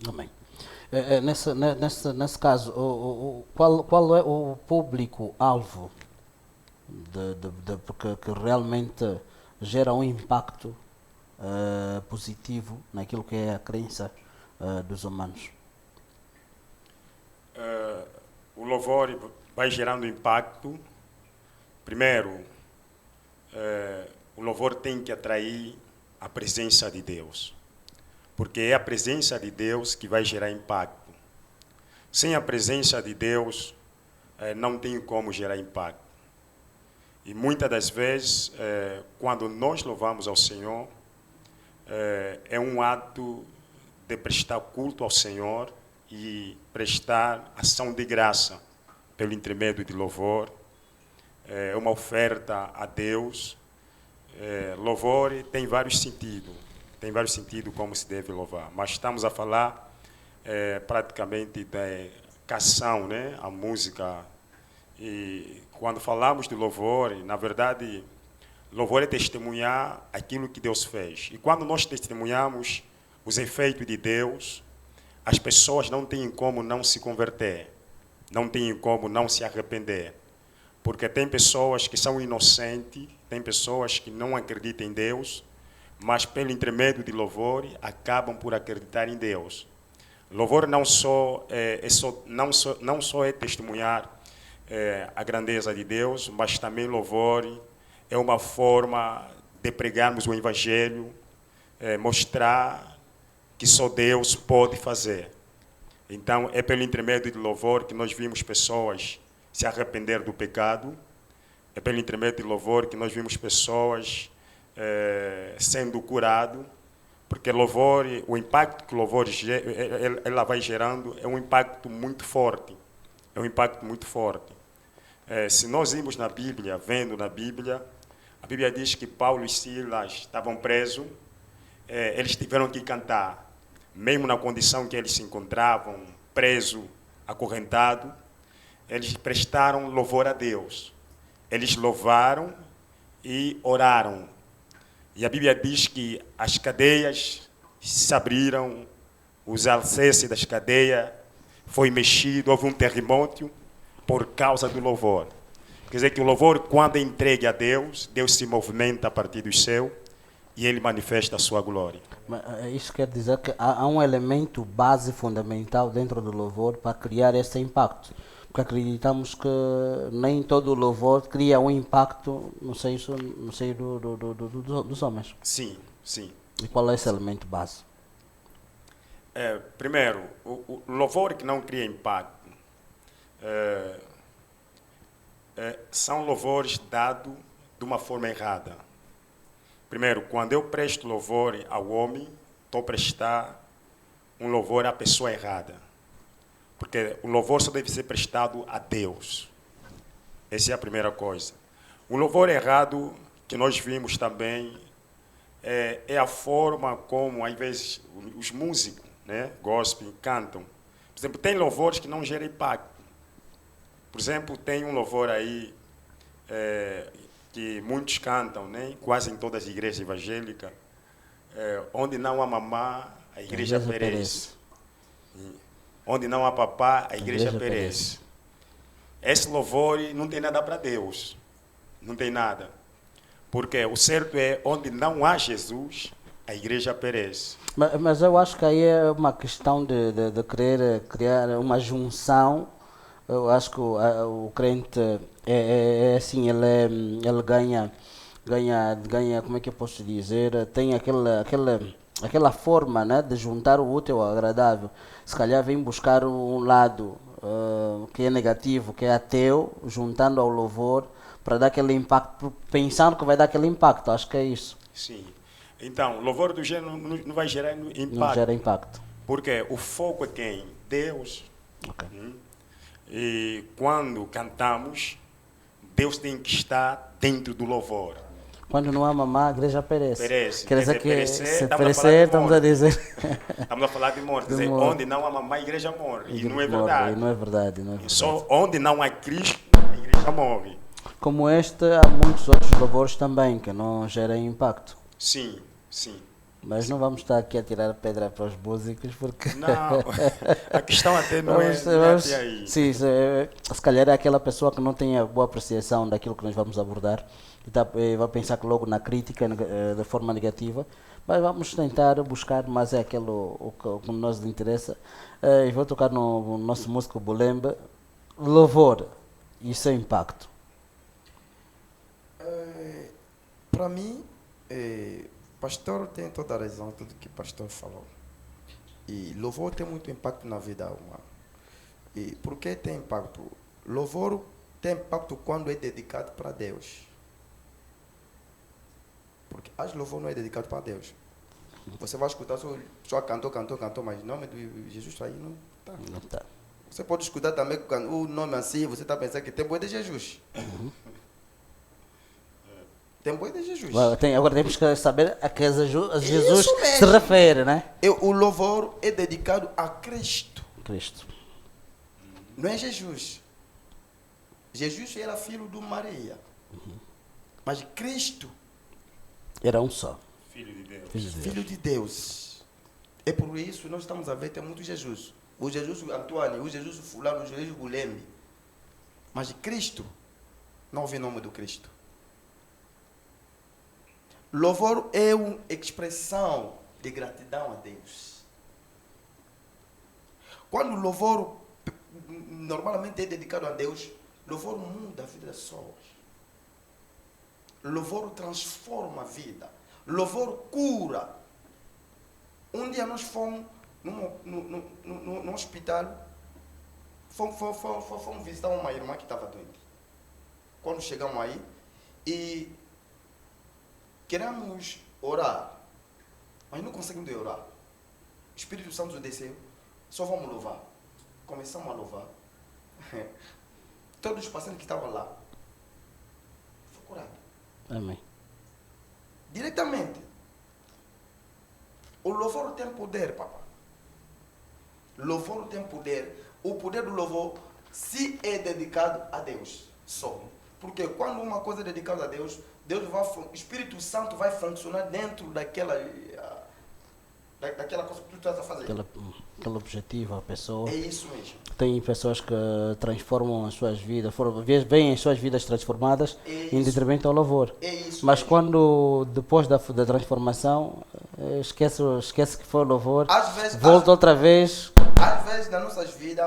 Amém. Nesse caso, qual é o público-alvo que realmente gera um impacto positivo naquilo que é a crença dos humanos? Eh, o louvor vai gerando impacto. Primeiro, o louvor tem que atrair a presença de Deus, porque é a presença de Deus que vai gerar impacto. Sem a presença de Deus, não tem como gerar impacto. E muitas das vezes, quando nós louvamos ao Senhor, é um ato de prestar culto ao Senhor e prestar ação de graça pelo intermédio de louvor. É uma oferta a Deus. Louvor tem vários sentidos como se deve louvar, mas estamos a falar praticamente da canção, né? A música. E quando falamos de louvor, na verdade, louvor é testemunhar aquilo que Deus fez. E quando nós testemunhamos os efeitos de Deus, as pessoas não têm como não se converter, não têm como não se arrepender. Porque tem pessoas que são inocentes, tem pessoas que não acreditam em Deus, mas pelo intermédio de louvor acabam por acreditar em Deus. Louvor não só é testemunhar a grandeza de Deus, mas também louvor é uma forma de pregarmos o Evangelho, mostrar que só Deus pode fazer. Então, é pelo intermédio de louvor que nós vimos pessoas se arrepender do pecado, é pelo intermédio de louvor que nós vimos pessoas sendo curadas, porque louvor, o impacto que o louvor ela vai gerando é um impacto muito forte. É um impacto muito forte. Se nós irmos na Bíblia, vendo na Bíblia, a Bíblia diz que Paulo e Silas estavam presos, eles tiveram que cantar, mesmo na condição que eles se encontravam, presos, acorrentados, eles prestaram louvor a Deus. Eles louvaram e oraram. E a Bíblia diz que as cadeias se abriram, os alicerces das cadeias foi mexido, houve um terremoto por causa do louvor. Quer dizer que o louvor, quando é entregue a Deus, Deus se movimenta a partir do céu e Ele manifesta a sua glória. Mas, isso quer dizer que há um elemento base fundamental dentro do louvor para criar esse impacto. Porque acreditamos que nem todo louvor cria um impacto no seio dos homens. Sim, sim. E qual é esse elemento base? Primeiro, o louvor que não cria impacto são louvores dados de uma forma errada. Primeiro, quando eu presto louvor ao homem, estou a prestar um louvor à pessoa errada. Porque o louvor só deve ser prestado a Deus. Essa é a primeira coisa. O louvor errado que nós vimos também é a forma como, às vezes, os músicos, né, gospel, cantam. Por exemplo, tem louvores que não geram impacto. Por exemplo, tem um louvor aí que muitos cantam, né, quase em todas as igrejas evangélicas, onde não há mamá, a igreja perece. Onde não há papá, a igreja perece. Esse louvor não tem nada para Deus. Não tem nada. Porque o certo é, onde não há Jesus, a igreja perece. Mas eu acho que aí é uma questão de querer criar uma junção. Eu acho que o crente é assim, ele ganha, como é que eu posso dizer, tem aquela forma, né, de juntar o útil ao agradável. Se calhar vem buscar um lado que é negativo, que é ateu, juntando ao louvor, para dar aquele impacto, pensando que vai dar aquele impacto. Acho que é isso. Sim. Então, louvor do gênero não vai gerar impacto. Não gera impacto. Porque o foco é quem? Deus. Okay. E quando cantamos, Deus tem que estar dentro do louvor. Quando não há mamá, a igreja perece. Perece. Quer dizer que perecer, se estamos perecer, estamos a dizer. Estamos a falar de morte. Quer dizer, onde não há mamá, a igreja morre. E não é Morre, verdade. não é verdade, não é verdade. Só onde não há Cristo, a igreja morre. Como este, há muitos outros louvores também que não geram impacto. Sim, sim. Mas não vamos estar aqui a tirar pedra para os músicos, porque Não, a questão até não é, vamos, não é vamos, até aí. sim, se calhar é aquela pessoa que não tem a boa apreciação daquilo que nós vamos abordar e vai pensar que logo na crítica de forma negativa, mas vamos tentar buscar, mas é aquilo o que nos interessa. E vou tocar no nosso músico Bulembe, Louvor e seu impacto. Para mim, pastor tem toda a razão, tudo que o pastor falou. E louvor tem muito impacto na vida humana. E por que tem impacto? Louvor tem impacto quando é dedicado para Deus. Porque as louvor não é dedicado para Deus. Você vai escutar só cantou, mas o nome de Jesus aí não está. Não tá. Você pode escutar também o nome assim, você está pensando que tem boi de Jesus. Tem boi de Jesus. Agora temos que saber a que Jesus Isso mesmo. se refere, né? O louvor é dedicado a Cristo. Cristo. Não é Jesus. Jesus era filho de Maria. Mas Cristo, Era um só. Filho de Deus. Filho de Deus. filho de Deus. É por isso que nós estamos a ver tem muito Jesus. O Jesus Antônio, o Jesus fulano, o Jesus Bulembe. Mas Cristo, não ouvi o nome do Cristo. Louvor é uma expressão de gratidão a Deus. Quando o louvor normalmente é dedicado a Deus, louvor muda a vida das pessoas. Louvor transforma a vida. Louvor cura. Um dia nós fomos no hospital, fomos visitar uma irmã que estava doente. Quando chegamos aí, e queremos orar, mas não conseguimos orar. O Espírito Santo desceu, só vamos louvar. Começamos a louvar. Todos os pacientes que estavam lá foram curados. Amém. Diretamente. O louvor tem poder, papá. Louvor tem poder. O poder do louvor se é dedicado a Deus só. Porque quando uma coisa é dedicada a Deus, o Espírito Santo vai funcionar dentro daquela coisa que tu estás a fazer. Aquele objetivo, a pessoa. É isso mesmo. Tem pessoas que transformam as suas vidas, veem as suas vidas transformadas em detrimento ao louvor. É isso Mas mesmo. quando, depois da transformação, esquece que foi o louvor, Às vezes, volta outra vez. Às vezes nas nossas vidas,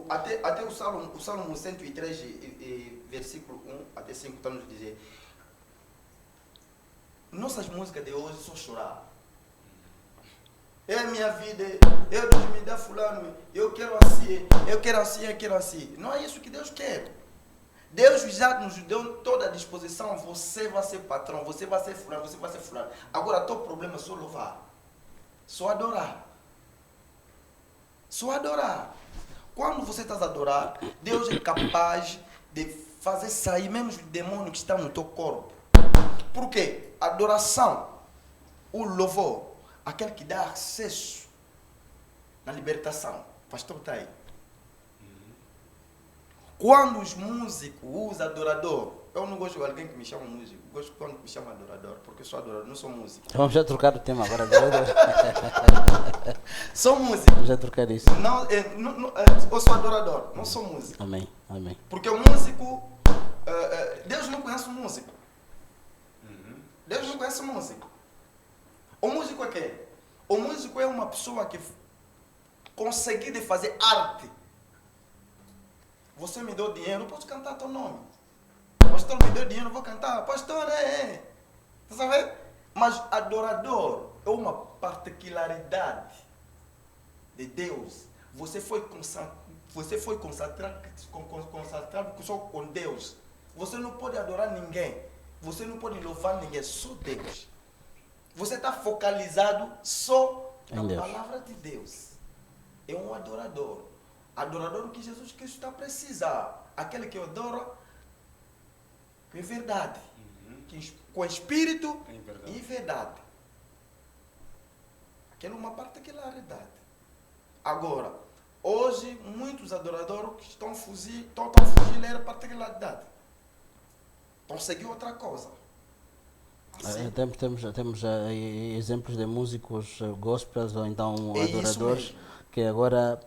até o Salmo 103, versículo 1 até 5, está nos dizer, nossas músicas de hoje são chorar. É minha vida, Deus me dá fulano, eu quero assim, eu quero assim, eu quero assim. Não é isso que Deus quer. Deus já nos deu toda a disposição, você vai ser patrão, você vai ser fulano, você vai ser fulano. Agora, teu problema é só louvar, só adorar. Só adorar. Quando você está a adorar, Deus é capaz de fazer sair mesmo os demônios que estão no teu corpo. Por quê? Adoração, o louvor, aquele que dá acesso na libertação. O pastor está aí. Quando os músicos usam adorador, eu não gosto de alguém que me chama músico, gosto quando me chama adorador, porque eu sou adorador, não sou músico. Vamos já trocar o tema agora. Sou músico. Vamos já trocar isso. Não, eu sou adorador, não sou músico. Amém. Amém. Porque o músico, Deus não conhece o músico. Deus não conhece o músico. O músico é quem? O músico é uma pessoa que consegue fazer arte. Você me deu dinheiro, eu posso cantar teu nome. Pastor me deu dinheiro, eu vou cantar. Pastor, Tá sabendo? Mas adorador é uma particularidade de Deus. Você foi concentrado só com Deus. Você não pode adorar ninguém. Você não pode louvar ninguém, só Deus. Você está focalizado só na palavra de Deus. É um adorador. Adorador que Jesus Cristo está a precisar. Aquele que adora com verdade. Com espírito e verdade. Aquela é uma particularidade. Agora, hoje, muitos adoradores estão a fugir da particularidade. Estão a seguir outra coisa. Sim. Temos exemplos de músicos gospels ou então É isso adoradores mesmo. que agora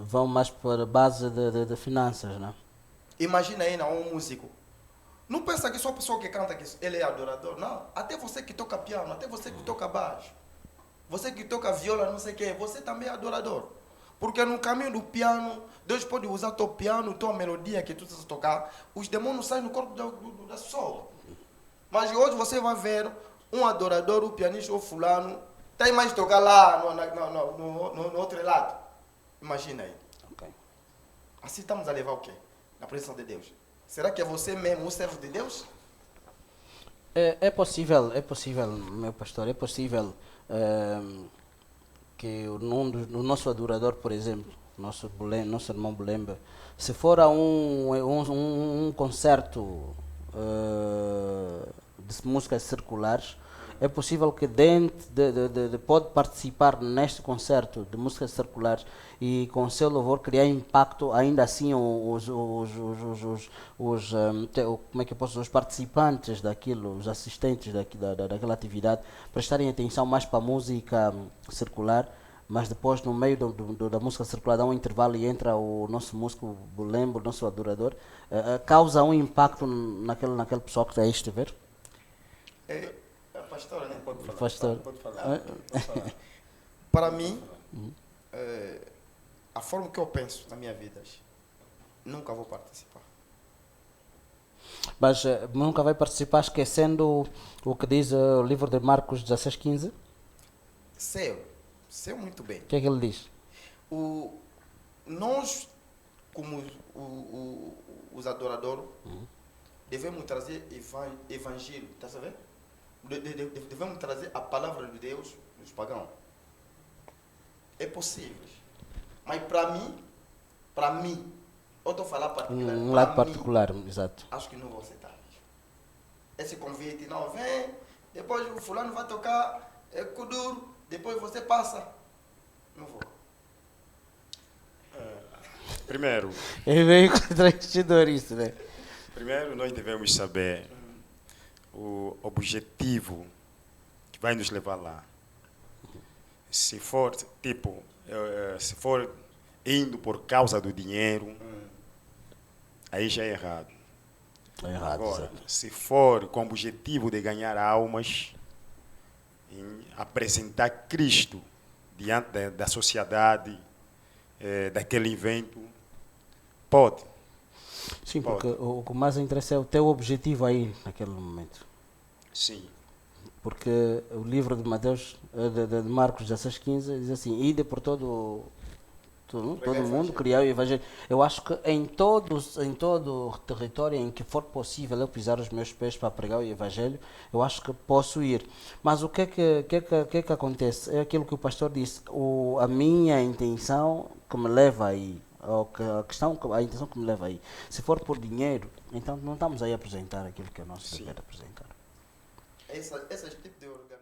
vão mais para a base de finanças, né? Imagina aí, não, um músico. Não pensa que só a pessoa que canta que ele é adorador. Não. Até você que toca piano, até você que toca baixo. Você que toca viola, não sei o quê. Você também é adorador. Porque no caminho do piano, Deus pode usar teu piano, tua melodia que tu estás a tocar. Os demônios saem no corpo da pessoa. Mas hoje você vai ver um adorador, o pianista ou fulano, tem mais tocar lá no outro lado. Imagina aí. Ok. Assim estamos a levar o quê? Na presença de Deus. Será que é você mesmo o servo de Deus? É possível, meu pastor, é possível que o nosso adorador, por exemplo, nosso irmão Bulemba, se for a um concerto de músicas circulares, é possível que dentro pode participar neste concerto de músicas circulares e com o seu louvor criar impacto, ainda assim como é que eu posso, os participantes daquilo, os assistentes daquela atividade, prestarem atenção mais para a música circular, mas depois no meio da música circular dá um intervalo e entra o nosso músico Bulembo, o nosso adorador, causa um impacto naquele pessoal que está aí a estiver. É pastor, né? Pode falar. Pastor. Pode falar. Pode falar. Para mim, a forma que eu penso na minha vida, nunca vou participar. Mas nunca vai participar esquecendo o que diz o livro de Marcos 16:15? Sei muito bem. O que é que ele diz? Nós, como os adoradores, devemos trazer evangelho, tá sabendo? Devemos trazer a palavra de Deus nos pagãos. É possível. Mas para mim, eu estou falando particular. Um pra lado mim, particular, exato. acho que não vou aceitar. Esse convite, não, vem, depois o fulano vai tocar Kuduro, depois você passa. Não vou. Primeiro, É meio contraditador isso, né? primeiro nós devemos saber o objetivo que vai nos levar lá. Se for, tipo, se for indo por causa do dinheiro, aí já é errado. É errado, Agora, exato. se for com o objetivo de ganhar almas, em apresentar Cristo diante da sociedade, daquele evento, pode. Sim, Pode. porque o que mais interessa é o teu objetivo aí naquele momento. Sim. Porque o livro de Mateus, de Marcos 16:15 diz assim, ide por todo mundo, criar o evangelho. Eu acho que em todo o território em que for possível eu pisar os meus pés para pregar o evangelho, eu acho que posso ir. Mas o que é que acontece? É aquilo que o pastor disse, a minha intenção que me leva aí, a intenção que me leva aí. Se for por dinheiro, então não estamos aí a apresentar aquilo que é nosso Sim. dever apresentar. Esse tipo de organização.